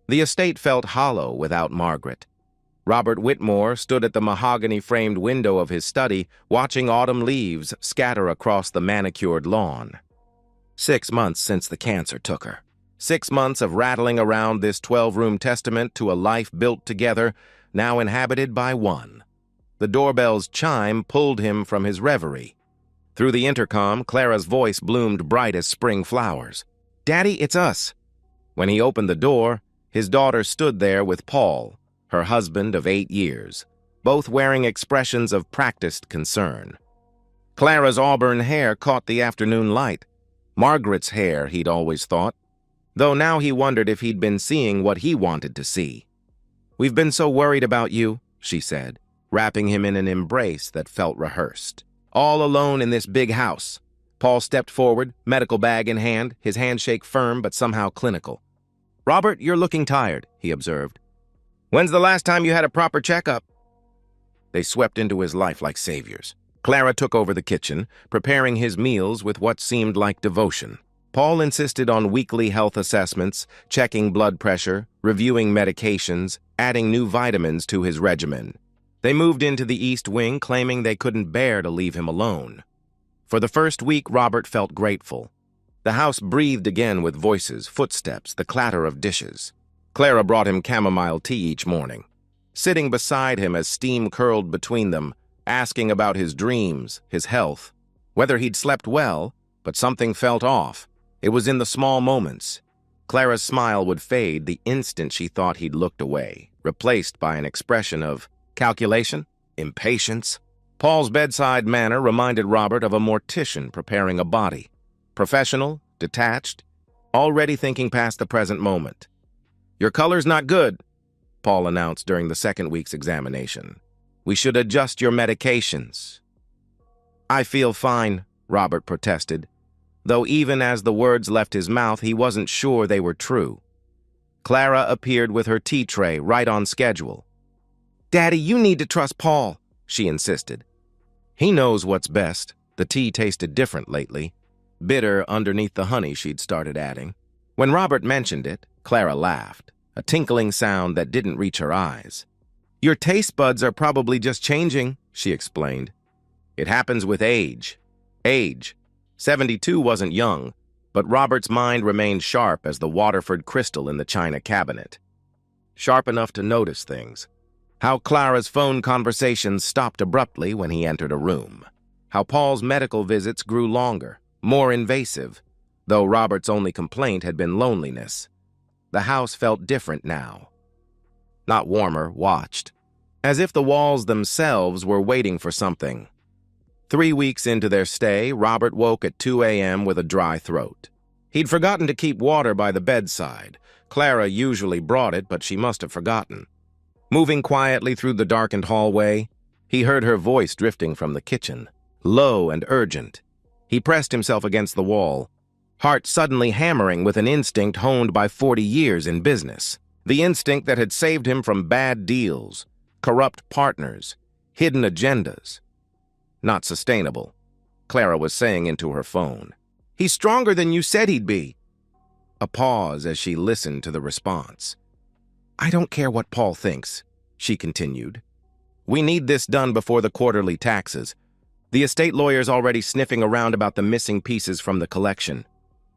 The estate felt hollow without Margaret. Robert Whitmore stood at the mahogany-framed window of his study, watching autumn leaves scatter across the manicured lawn. 6 months since the cancer took her. 6 months of rattling around this 12-room testament to a life built together, now inhabited by one. The doorbell's chime pulled him from his reverie. Through the intercom, Clara's voice bloomed bright as spring flowers. "Daddy, it's us." When he opened the door, his daughter stood there with Paul, her husband of 8 years, both wearing expressions of practiced concern. Clara's auburn hair caught the afternoon light. Margaret's hair, he'd always thought, though now he wondered if he'd been seeing what he wanted to see. "We've been so worried about you," she said, wrapping him in an embrace that felt rehearsed. "All alone in this big house." Paul stepped forward, medical bag in hand, his handshake firm but somehow clinical. "Robert, you're looking tired," he observed. "When's the last time you had a proper checkup?" They swept into his life like saviors. Clara took over the kitchen, preparing his meals with what seemed like devotion. Paul insisted on weekly health assessments, checking blood pressure, reviewing medications, adding new vitamins to his regimen. They moved into the East Wing, claiming they couldn't bear to leave him alone. For the first week, Robert felt grateful. The house breathed again with voices, footsteps, the clatter of dishes. Clara brought him chamomile tea each morning, sitting beside him as steam curled between them, asking about his dreams, his health, whether he'd slept well, but something felt off. It was in the small moments. Clara's smile would fade the instant she thought he'd looked away, replaced by an expression of calculation, impatience. Paul's bedside manner reminded Robert of a mortician preparing a body. Professional, detached, already thinking past the present moment. "Your color's not good," Paul announced during the second week's examination. "We should adjust your medications." "I feel fine," Robert protested, though even as the words left his mouth, he wasn't sure they were true. Clara appeared with her tea tray right on schedule. "Daddy, you need to trust Paul," she insisted. "He knows what's best." The tea tasted different lately, bitter underneath the honey she'd started adding. When Robert mentioned it, Clara laughed, a tinkling sound that didn't reach her eyes. "Your taste buds are probably just changing," she explained. "It happens with age." Age. 72 wasn't young, but Robert's mind remained sharp as the Waterford crystal in the china cabinet. Sharp enough to notice things. How Clara's phone conversations stopped abruptly when he entered a room. How Paul's medical visits grew longer, more invasive, though Robert's only complaint had been loneliness. The house felt different now. Not warmer, watched, as if the walls themselves were waiting for something. 3 weeks into their stay, Robert woke at 2 a.m. with a dry throat. He'd forgotten to keep water by the bedside. Clara usually brought it, but she must have forgotten. Moving quietly through the darkened hallway, he heard her voice drifting from the kitchen, low and urgent. He pressed himself against the wall, heart suddenly hammering with an instinct honed by 40 years in business. The instinct that had saved him from bad deals, corrupt partners, hidden agendas. Not sustainable, Clara was saying into her phone. "He's stronger than you said he'd be." A pause as she listened to the response. "I don't care what Paul thinks," she continued. "We need this done before the quarterly taxes. The estate lawyer's already sniffing around about the missing pieces from the collection."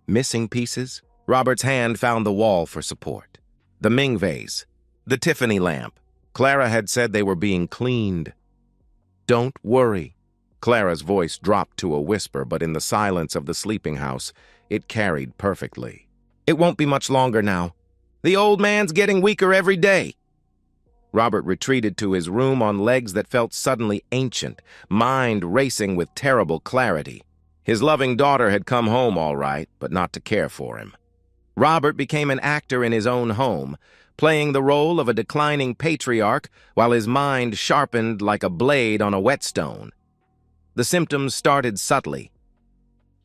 Missing pieces? Robert's hand found the wall for support. The Ming vase, the Tiffany lamp. Clara had said they were being cleaned. "Don't worry." Clara's voice dropped to a whisper, but in the silence of the sleeping house, it carried perfectly. "It won't be much longer now. The old man's getting weaker every day." Robert retreated to his room on legs that felt suddenly ancient, mind racing with terrible clarity. His loving daughter had come home all right, but not to care for him. Robert became an actor in his own home, playing the role of a declining patriarch while his mind sharpened like a blade on a whetstone. The symptoms started subtly.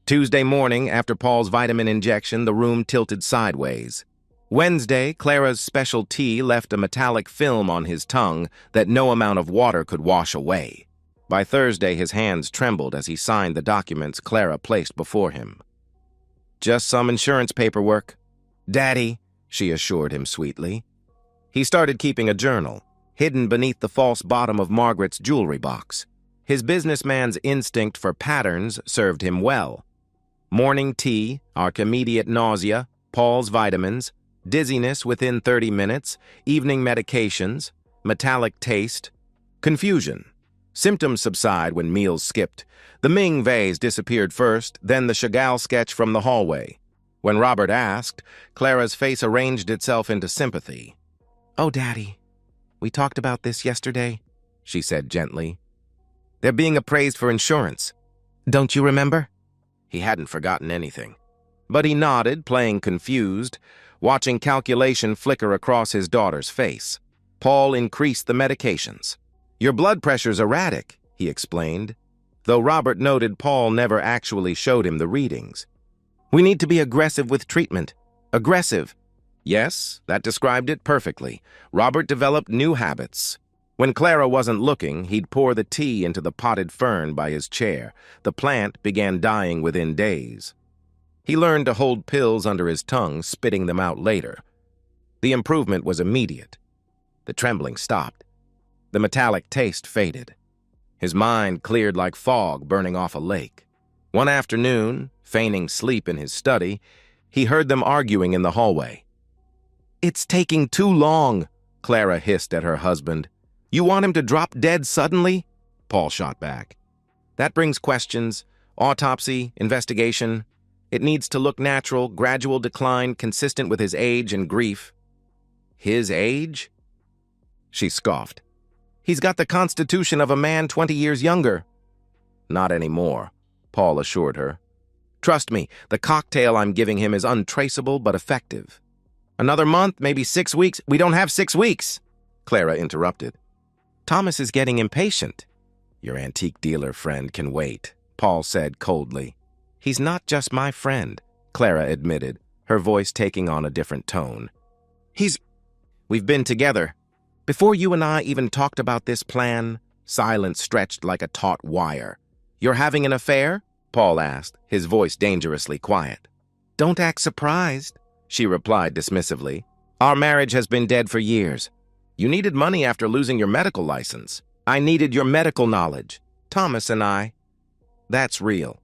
Tuesday morning, after Paul's vitamin injection, the room tilted sideways. Wednesday, Clara's special tea left a metallic film on his tongue that no amount of water could wash away. By Thursday, his hands trembled as he signed the documents Clara placed before him. "Just some insurance paperwork." "Daddy, she assured him sweetly. He started keeping a journal, hidden beneath the false bottom of Margaret's jewelry box. His businessman's instinct for patterns served him well. Morning tea, immediate nausea, Paul's vitamins, dizziness within 30 minutes, evening medications, metallic taste, confusion. Symptoms subside when meals skipped. The Ming vase disappeared first, then the Chagall sketch from the hallway. When Robert asked, Clara's face arranged itself into sympathy. "Oh, Daddy, we talked about this yesterday," she said gently. "They're being appraised for insurance. Don't you remember?" He hadn't forgotten anything. But he nodded, playing confused, watching calculation flicker across his daughter's face. Paul increased the medications. "Your blood pressure's erratic," he explained, though Robert noted Paul never actually showed him the readings. "We need to be aggressive with treatment. Aggressive." Yes, that described it perfectly. Robert developed new habits. When Clara wasn't looking, he'd pour the tea into the potted fern by his chair. The plant began dying within days. He learned to hold pills under his tongue, spitting them out later. The improvement was immediate. The trembling stopped. The metallic taste faded. His mind cleared like fog burning off a lake. One afternoon, feigning sleep in his study, he heard them arguing in the hallway. "It's taking too long," Clara hissed at her husband. "You want him to drop dead suddenly?" Paul shot back. "That brings questions. Autopsy, investigation. It needs to look natural, gradual decline, consistent with his age and grief." "His age?" She scoffed. "He's got the constitution of a man 20 years younger." "Not anymore," Paul assured her. "Trust me, the cocktail I'm giving him is untraceable but effective." "Another month, maybe 6 weeks." "We don't have 6 weeks," Clara interrupted. "Thomas is getting impatient." "Your antique dealer friend can wait," Paul said coldly. "He's not just my friend," Clara admitted, her voice taking on a different tone. We've been together. Before you and I even talked about this plan," silence stretched like a taut wire. "You're having an affair?" Paul asked, his voice dangerously quiet. "Don't act surprised," she replied dismissively. "Our marriage has been dead for years. You needed money after losing your medical license. I needed your medical knowledge. Thomas and I. That's real."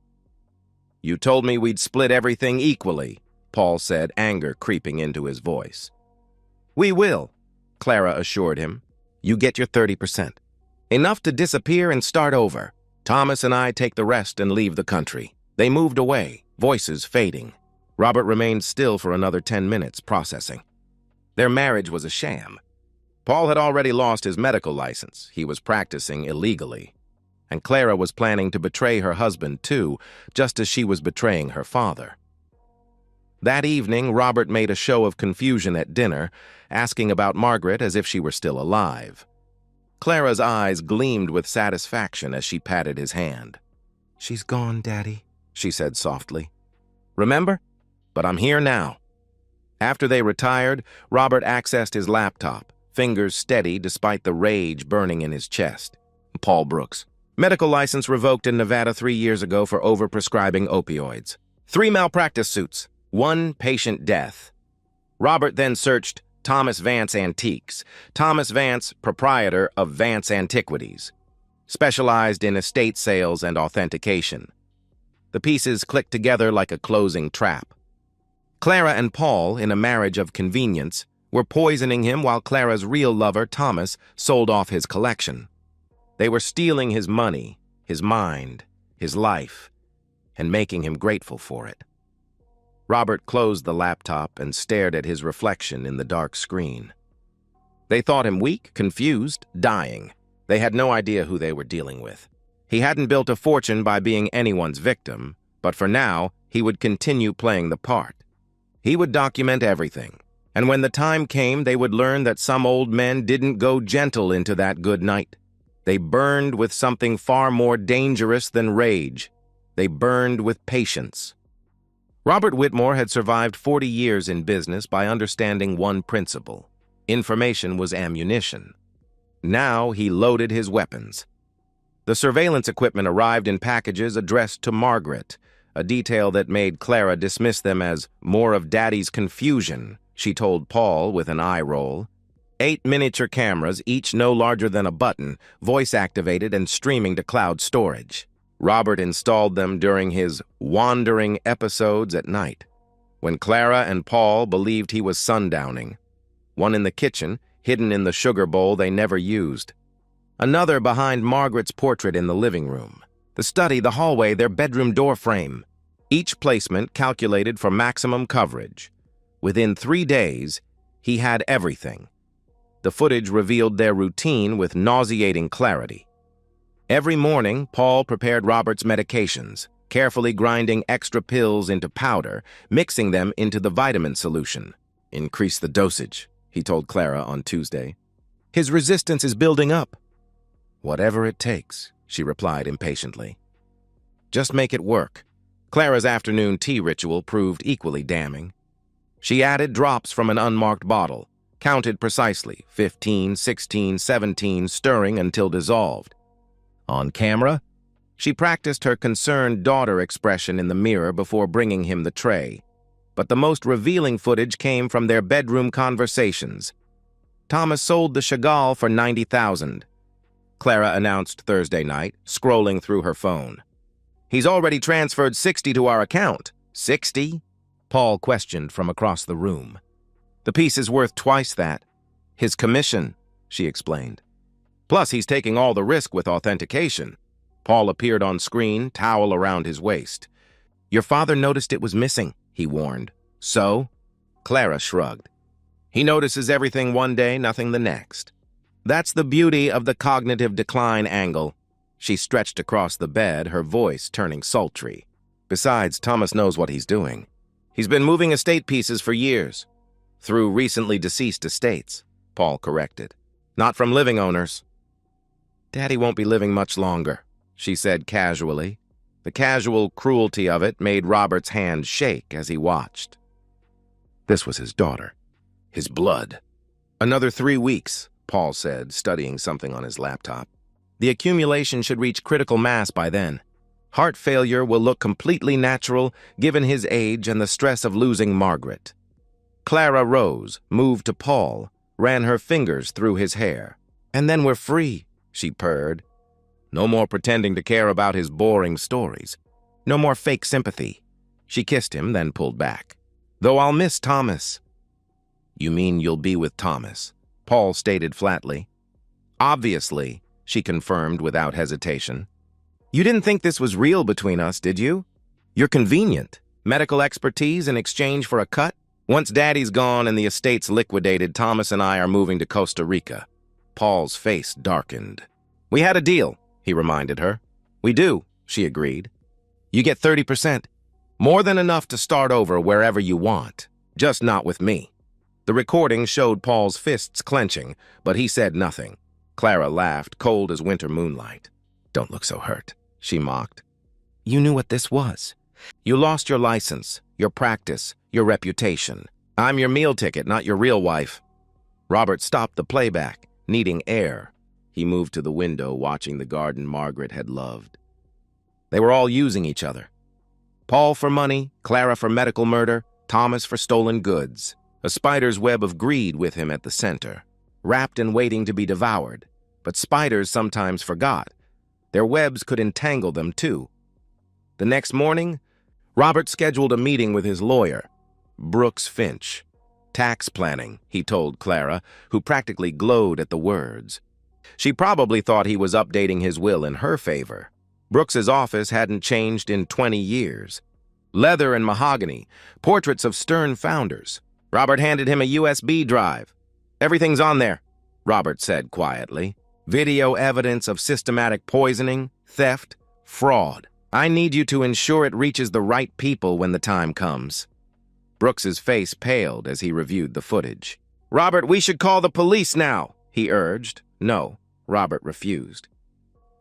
"You told me we'd split everything equally," Paul said, anger creeping into his voice. "We will," Clara assured him. "You get your 30%. Enough to disappear and start over. Thomas and I take the rest and leave the country." They moved away, voices fading. Robert remained still for another 10 minutes, processing. Their marriage was a sham. Paul had already lost his medical license. He was practicing illegally. And Clara was planning to betray her husband, too, just as she was betraying her father. That evening, Robert made a show of confusion at dinner, asking about Margaret as if she were still alive. Clara's eyes gleamed with satisfaction as she patted his hand. "She's gone, Daddy," she said softly. "Remember? But I'm here now." After they retired, Robert accessed his laptop, fingers steady despite the rage burning in his chest. Paul Brooks. Medical license revoked in Nevada 3 years ago for overprescribing opioids. 3 malpractice suits. 1 patient death. Robert then searched Thomas Vance Antiques. Thomas Vance, proprietor of Vance Antiquities, specialized in estate sales and authentication. The pieces clicked together like a closing trap. Clara and Paul, in a marriage of convenience, were poisoning him while Clara's real lover, Thomas, sold off his collection. They were stealing his money, his mind, his life, and making him grateful for it. Robert closed the laptop and stared at his reflection in the dark screen. They thought him weak, confused, dying. They had no idea who they were dealing with. He hadn't built a fortune by being anyone's victim, but for now, he would continue playing the part. He would document everything, and when the time came, they would learn that some old men didn't go gentle into that good night. They burned with something far more dangerous than rage. They burned with patience. Robert Whitmore had survived 40 years in business by understanding one principle. Information was ammunition. Now he loaded his weapons. The surveillance equipment arrived in packages addressed to Margaret, a detail that made Clara dismiss them as more of Daddy's confusion. she told Paul with an eye roll. 8 miniature cameras, each no larger than a button, voice-activated and streaming to cloud storage. Robert installed them during his wandering episodes at night, when Clara and Paul believed he was sundowning. One in the kitchen, hidden in the sugar bowl they never used. Another behind Margaret's portrait in the living room. The study, the hallway, their bedroom door frame. Each placement calculated for maximum coverage. Within 3 days, he had everything. The footage revealed their routine with nauseating clarity. Every morning, Paul prepared Robert's medications, carefully grinding extra pills into powder, mixing them into the vitamin solution. "Increase the dosage," he told Clara on Tuesday. "His resistance is building up." "Whatever it takes," she replied impatiently. "Just make it work." Clara's afternoon tea ritual proved equally damning. She added drops from an unmarked bottle, counted precisely, 15, 16, 17, stirring until dissolved. On camera, she practiced her concerned daughter expression in the mirror before bringing him the tray. But the most revealing footage came from their bedroom conversations. "Thomas sold the Chagall for $90,000. Clara announced Thursday night, scrolling through her phone. "He's already transferred 60 to our account." "60?" Paul questioned from across the room. "The piece is worth twice that." "His commission," she explained. "Plus, he's taking all the risk with authentication." Paul appeared on screen, towel around his waist. "Your father noticed it was missing," he warned. "So?" Clara shrugged. "He notices everything one day, nothing the next. That's the beauty of the cognitive decline angle." She stretched across the bed, her voice turning sultry. "Besides, Thomas knows what he's doing. He's been moving estate pieces for years." "Through recently deceased estates," Paul corrected. "Not from living owners." "Daddy won't be living much longer," she said casually. The casual cruelty of it made Robert's hand shake as he watched. This was his daughter. His blood. "Another 3 weeks," Paul said, studying something on his laptop. "The accumulation should reach critical mass by then. Heart failure will look completely natural, given his age and the stress of losing Margaret." Clara rose, moved to Paul, ran her fingers through his hair. "And then we're free," she purred. No more pretending to care about his boring stories. No more fake sympathy. She kissed him, then pulled back. "Though I'll miss Thomas." "You mean you'll be with Thomas?" Paul stated flatly. "Obviously," she confirmed without hesitation. "You didn't think this was real between us, did you? You're convenient. Medical expertise in exchange for a cut? Once Daddy's gone and the estate's liquidated, Thomas and I are moving to Costa Rica." Paul's face darkened. "We had a deal," he reminded her. "We do," she agreed. "You get 30%. More than enough to start over wherever you want. Just not with me." The recording showed Paul's fists clenching, but he said nothing. Clara laughed, cold as winter moonlight. "Don't look so hurt," she mocked. "You knew what this was. You lost your license, your practice, your reputation. I'm your meal ticket, not your real wife." Robert stopped the playback, needing air. He moved to the window, watching the garden Margaret had loved. They were all using each other. Paul for money, Clara for medical murder, Thomas for stolen goods. A spider's web of greed with him at the center, wrapped and waiting to be devoured. But spiders sometimes forgot. Their webs could entangle them, too. The next morning, Robert scheduled a meeting with his lawyer, Brooks Finch. "Tax planning," he told Clara, who practically glowed at the words. She probably thought he was updating his will in her favor. Brooks's office hadn't changed in 20 years. Leather and mahogany, portraits of stern founders. Robert handed him a USB drive. "Everything's on there," Robert said quietly. "Video evidence of systematic poisoning, theft, fraud. I need you to ensure it reaches the right people when the time comes." Brooks's face paled as he reviewed the footage. "Robert, we should call the police now," he urged. "No," Robert refused.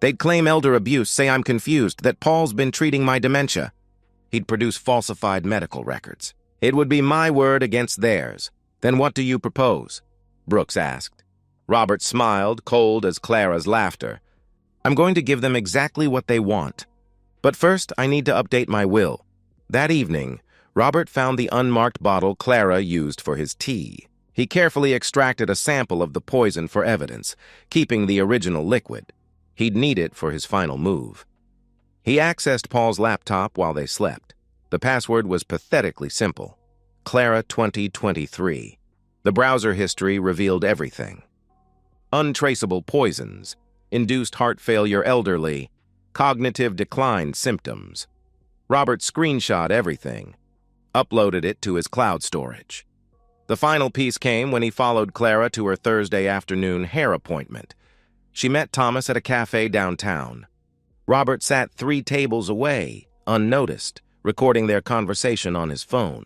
"They'd claim elder abuse, say I'm confused, that Paul's been treating my dementia." He'd produce falsified medical records. "It would be my word against theirs." "Then what do you propose?" Brooks asked. Robert smiled, cold as Clara's laughter. "I'm going to give them exactly what they want. But first, I need to update my will." That evening, Robert found the unmarked bottle Clara used for his tea. He carefully extracted a sample of the poison for evidence, keeping the original liquid. He'd need it for his final move. He accessed Paul's laptop while they slept. The password was pathetically simple: Clara 2023. The browser history revealed everything. Untraceable poisons, induced heart failure elderly, cognitive decline symptoms. Robert screenshot everything, uploaded it to his cloud storage. The final piece came when he followed Clara to her Thursday afternoon hair appointment. She met Thomas at a cafe downtown. Robert sat 3 tables away, unnoticed, recording their conversation on his phone.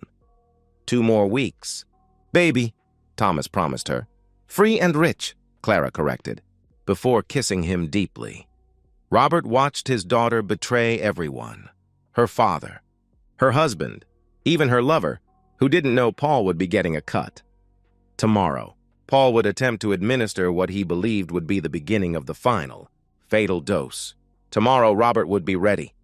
2 more weeks. "Baby," Thomas promised her. "Free and rich," Clara corrected, before kissing him deeply. Robert watched his daughter betray everyone. Her father, her husband, even her lover, who didn't know Paul would be getting a cut. Tomorrow, Paul would attempt to administer what he believed would be the beginning of the final, fatal dose. Tomorrow, Robert would be ready.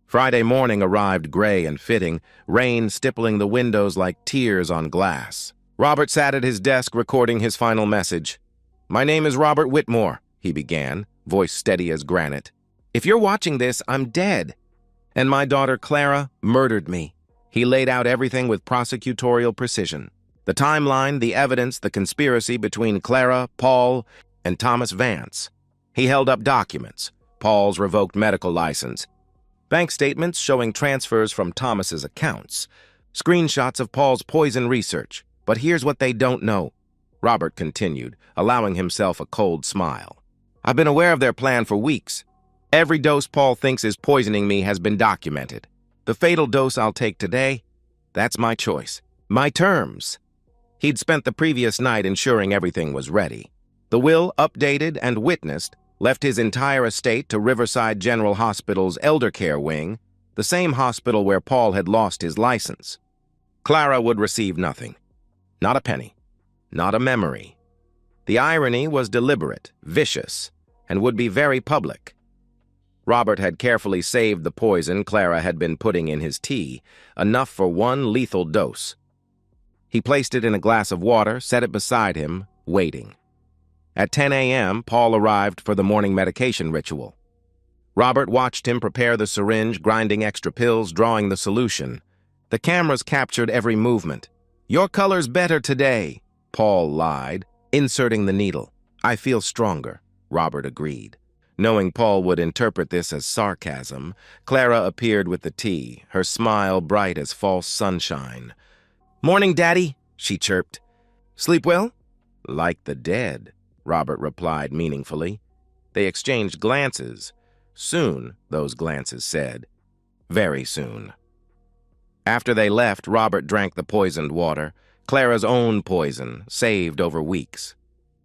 Friday morning arrived gray and fitting, rain stippling the windows like tears on glass. Robert sat at his desk recording his final message. "My name is Robert Whitmore," he began, voice steady as granite. "If you're watching this, I'm dead. And my daughter Clara murdered me." He laid out everything with prosecutorial precision. The timeline, the evidence, the conspiracy between Clara, Paul, and Thomas Vance. He held up documents: Paul's revoked medical license, bank statements showing transfers from Thomas's accounts, screenshots of Paul's poison research. "But here's what they don't know," Robert continued, allowing himself a cold smile. "I've been aware of their plan for weeks. Every dose Paul thinks is poisoning me has been documented. The fatal dose I'll take today, that's my choice. My terms." He'd spent the previous night ensuring everything was ready. The will, updated and witnessed, left his entire estate to Riverside General Hospital's elder care wing, the same hospital where Paul had lost his license. Clara would receive nothing. Not a penny. Not a memory. The irony was deliberate, vicious, and would be very public. Robert had carefully saved the poison Clara had been putting in his tea, enough for 1 lethal dose. He placed it in a glass of water, set it beside him, waiting. At 10 a.m., Paul arrived for the morning medication ritual. Robert watched him prepare the syringe, grinding extra pills, drawing the solution. The cameras captured every movement. "Your color's better today," Paul lied, inserting the needle. "I feel stronger," Robert agreed. Knowing Paul would interpret this as sarcasm, Clara appeared with the tea, her smile bright as false sunshine. "Morning, Daddy," she chirped. "Sleep well?" "Like the dead," Robert replied meaningfully. They exchanged glances. Soon, those glances said. Very soon. After they left, Robert drank the poisoned water, Clara's own poison, saved over weeks.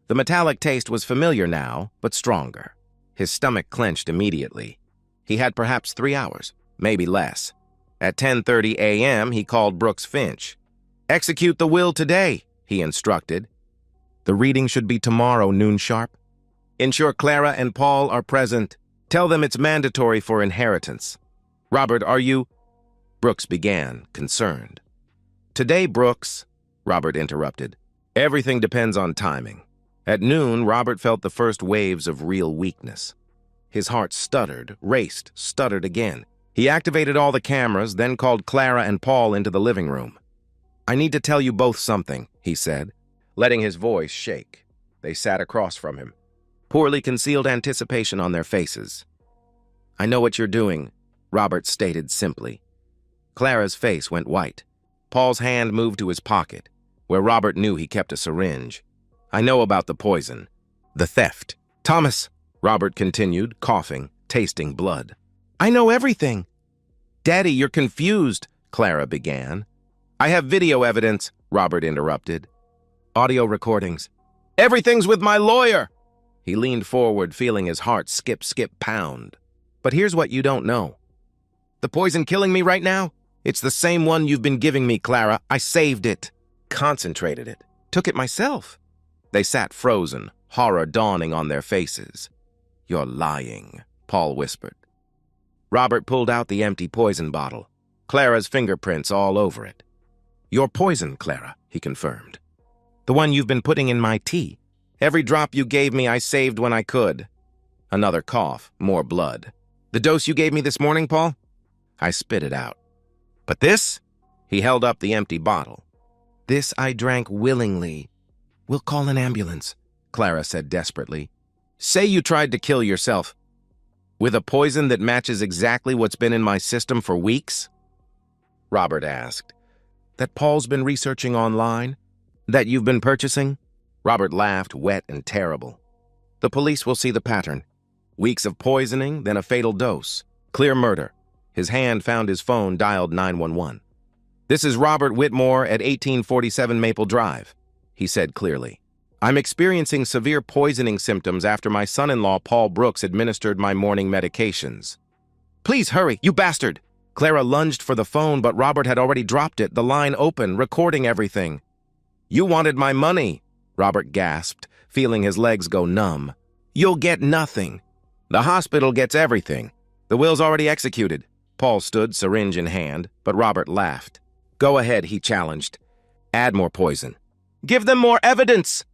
The metallic taste was familiar now, but stronger. His stomach clenched immediately. He had perhaps 3 hours, maybe less. At 10:30 a.m., he called Brooks Finch. "Execute the will today," he instructed. "The reading should be tomorrow, noon sharp. Ensure Clara and Paul are present. Tell them it's mandatory for inheritance." "Robert, are you—" Brooks began, concerned. "Today, Brooks," Robert interrupted. "Everything depends on timing." At noon, Robert felt the first waves of real weakness. His heart stuttered, raced, stuttered again. He activated all the cameras, then called Clara and Paul into the living room. "I need to tell you both something," he said, letting his voice shake. They sat across from him, poorly concealed anticipation on their faces. "I know what you're doing," Robert stated simply. Clara's face went white. Paul's hand moved to his pocket, where Robert knew he kept a syringe. "I know about the poison. The theft." "Thomas," Robert continued, coughing, tasting blood. "I know everything." "Daddy, you're confused," Clara began. "I have video evidence," Robert interrupted. "Audio recordings." "Everything's with my lawyer." He leaned forward, feeling his heart skip, pound. "But here's what you don't know. The poison killing me right now? It's the same one you've been giving me, Clara. I saved it. Concentrated it. Took it myself." They sat frozen, horror dawning on their faces. "You're lying," Paul whispered. Robert pulled out the empty poison bottle. Clara's fingerprints all over it. "Your poison, Clara," he confirmed. "The one you've been putting in my tea. Every drop you gave me I saved when I could." Another cough, more blood. "The dose you gave me this morning, Paul?" I spit it out. "But this?" He held up the empty bottle. "This I drank willingly." "We'll call an ambulance," Clara said desperately. "Say you tried to kill yourself. With a poison that matches exactly what's been in my system for weeks?" Robert asked. "That Paul's been researching online? That you've been purchasing?" Robert laughed, wet and terrible. "The police will see the pattern. Weeks of poisoning, then a fatal dose. Clear murder." His hand found his phone, dialed 911. "This is Robert Whitmore at 1847 Maple Drive," he said clearly. "I'm experiencing severe poisoning symptoms after my son-in-law Paul Brooks administered my morning medications." "Please hurry, you bastard!" Clara lunged for the phone, but Robert had already dropped it, the line open, recording everything. "You wanted my money," Robert gasped, feeling his legs go numb. "You'll get nothing. The hospital gets everything. The will's already executed." Paul stood, syringe in hand, but Robert laughed. "Go ahead," he challenged. "Add more poison." "Give them more evidence!"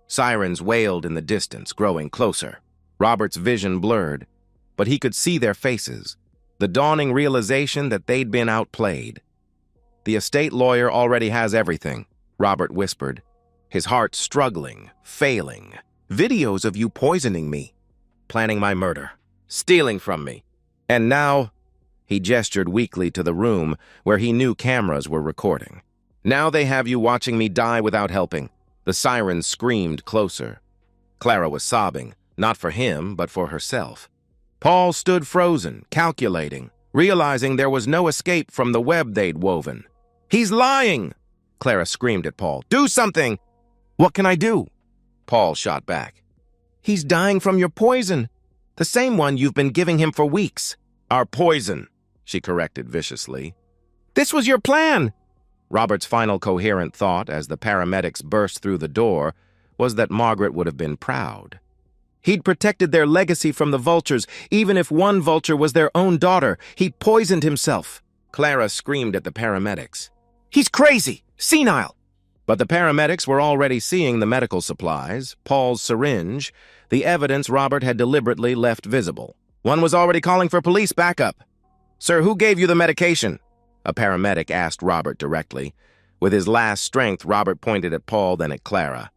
Sirens wailed in the distance, growing closer. Robert's vision blurred, but he could see their faces, the dawning realization that they'd been outplayed. "The estate lawyer already has everything," Robert whispered, his heart struggling, failing. "Videos of you poisoning me, planning my murder, stealing from me. And now," he gestured weakly to the room where he knew cameras were recording. "Now they have you watching me die without helping." The sirens screamed closer. Clara was sobbing, not for him, but for herself. Paul stood frozen, calculating, realizing there was no escape from the web they'd woven. "He's lying!" Clara screamed at Paul. "Do something!" "What can I do?" Paul shot back. "He's dying from your poison, the same one you've been giving him for weeks." "Our poison," she corrected viciously. "This was your plan!" Robert's final coherent thought as the paramedics burst through the door was that Margaret would have been proud. He'd protected their legacy from the vultures, even if one vulture was their own daughter. He poisoned himself. Clara screamed at the paramedics. "He's crazy! Senile!" But the paramedics were already seeing the medical supplies, Paul's syringe, the evidence Robert had deliberately left visible. One was already calling for police backup. "Sir, who gave you the medication?" A paramedic asked Robert directly. With his last strength, Robert pointed at Paul, then at Clara.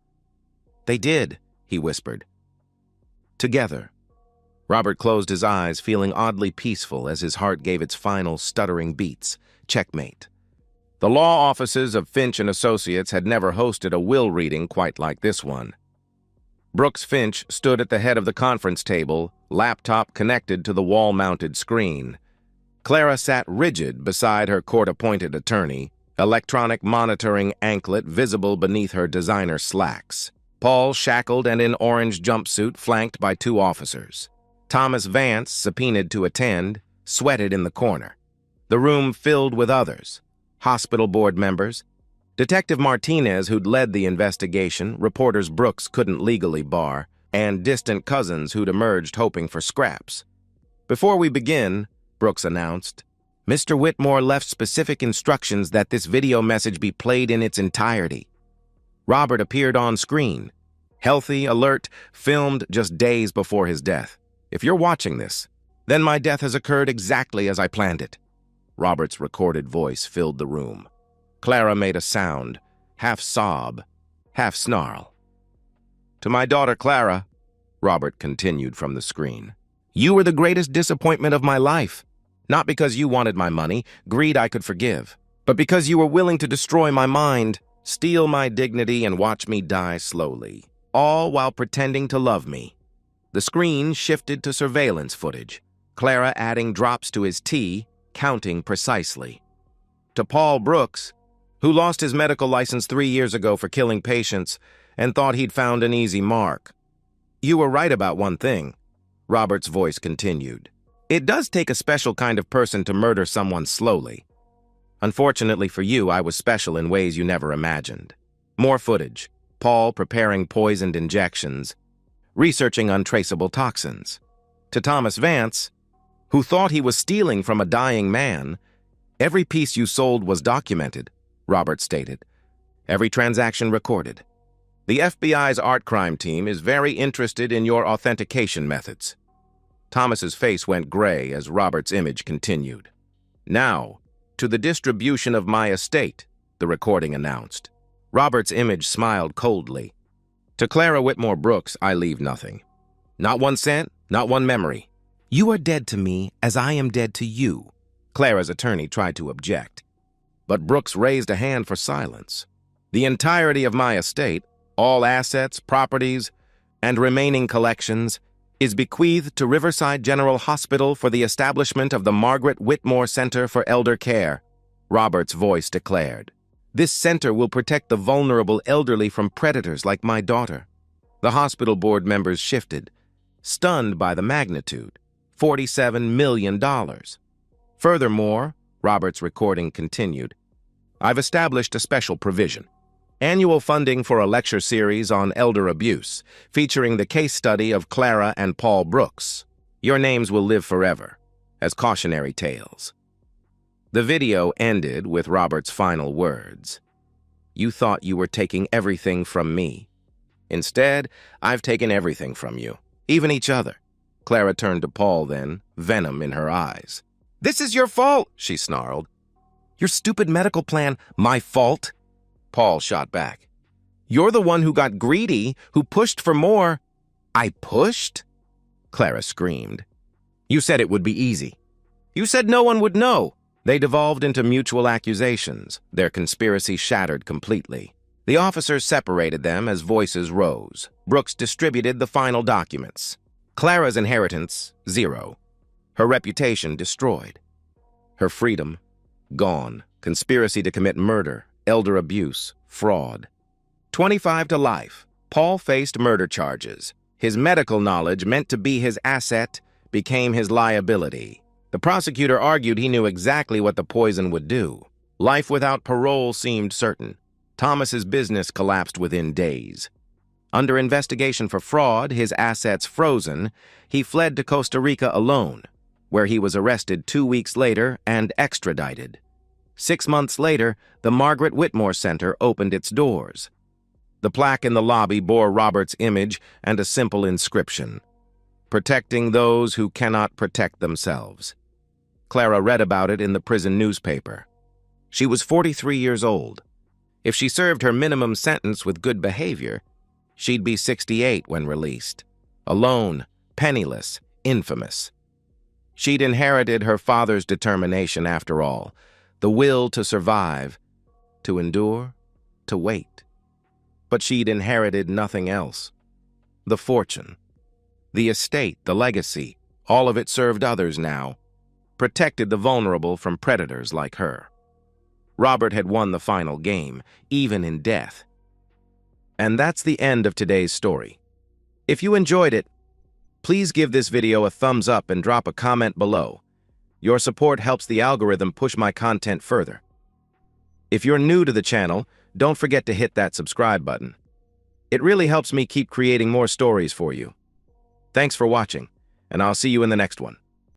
"They did," he whispered. "Together." Robert closed his eyes, feeling oddly peaceful as his heart gave its final stuttering beats. Checkmate. The law offices of Finch and Associates had never hosted a will reading quite like this one. Brooks Finch stood at the head of the conference table, laptop connected to the wall-mounted screen. Clara sat rigid beside her court-appointed attorney, electronic monitoring anklet visible beneath her designer slacks. Paul, shackled and in orange jumpsuit, flanked by two officers. Thomas Vance, subpoenaed to attend, sweated in the corner. The room filled with others. Hospital board members, Detective Martinez, who'd led the investigation, reporters Brooks couldn't legally bar, and distant cousins who'd emerged hoping for scraps. "Before we begin," Brooks announced, "Mr. Whitmore left specific instructions that this video message be played in its entirety." Robert appeared on screen, healthy, alert, filmed just days before his death. "If you're watching this, then my death has occurred exactly as I planned it." Robert's recorded voice filled the room. Clara made a sound, half sob, half snarl. "To my daughter Clara," Robert continued from the screen, "you were the greatest disappointment of my life. Not because you wanted my money, greed I could forgive, but because you were willing to destroy my mind, steal my dignity, and watch me die slowly, all while pretending to love me." The screen shifted to surveillance footage, Clara adding drops to his tea, counting precisely. To Paul Brooks, who lost his medical license 3 years ago for killing patients and thought he'd found an easy mark. "You were right about one thing," Robert's voice continued. "It does take a special kind of person to murder someone slowly. Unfortunately for you, I was special in ways you never imagined." More footage. Paul preparing poisoned injections, researching untraceable toxins. To Thomas Vance, who thought he was stealing from a dying man, Every piece you sold was documented, Robert stated. Every transaction recorded. The FBI's art crime team is very interested in your authentication methods. Thomas's face went gray as Robert's image continued. Now, to the distribution of my estate, the recording announced. Robert's image smiled coldly. To Clara Whitmore Brooks, I leave nothing. Not 1 cent, not one memory. You are dead to me as I am dead to you. Clara's attorney tried to object, but Brooks raised a hand for silence. The entirety of my estate, all assets, properties, and remaining collections, is bequeathed to Riverside General Hospital for the establishment of the Margaret Whitmore Center for Elder Care, Robert's voice declared. This center will protect the vulnerable elderly from predators like my daughter. The hospital board members shifted, stunned by the magnitude, $47 million. Furthermore, Robert's recording continued, I've established a special provision. Annual funding for a lecture series on elder abuse, featuring the case study of Clara and Paul Brooks. Your names will live forever, as cautionary tales. The video ended with Robert's final words. You thought you were taking everything from me. Instead, I've taken everything from you, even each other. Clara turned to Paul then, venom in her eyes. This is your fault, she snarled. Your stupid medical plan, my fault? Paul shot back. You're the one who got greedy, who pushed for more. I pushed? Clara screamed. You said it would be easy. You said no one would know. They devolved into mutual accusations, their conspiracy shattered completely. The officers separated them as voices rose. Brooks distributed the final documents. Clara's inheritance, 0. Her reputation destroyed. Her freedom, gone. Conspiracy to commit murder, elder abuse, fraud. 25 to life. Paul faced murder charges. His medical knowledge, meant to be his asset, became his liability. The prosecutor argued he knew exactly what the poison would do. Life without parole seemed certain. Thomas's business collapsed within days. Under investigation for fraud, his assets frozen, he fled to Costa Rica alone, where he was arrested 2 weeks later and extradited. 6 months later, the Margaret Whitmore Center opened its doors. The plaque in the lobby bore Robert's image and a simple inscription, protecting those who cannot protect themselves. Clara read about it in the prison newspaper. She was 43 years old. If she served her minimum sentence with good behavior, she'd be 68 when released. Alone, penniless, infamous. She'd inherited her father's determination after all, the will to survive, to endure, to wait. But she'd inherited nothing else. The fortune, the estate, the legacy, all of it served others now, protected the vulnerable from predators like her. Robert had won the final game, even in death. And that's the end of today's story. If you enjoyed it, please give this video a thumbs up and drop a comment below. Your support helps the algorithm push my content further. If you're new to the channel, don't forget to hit that subscribe button. It really helps me keep creating more stories for you. Thanks for watching, and I'll see you in the next one.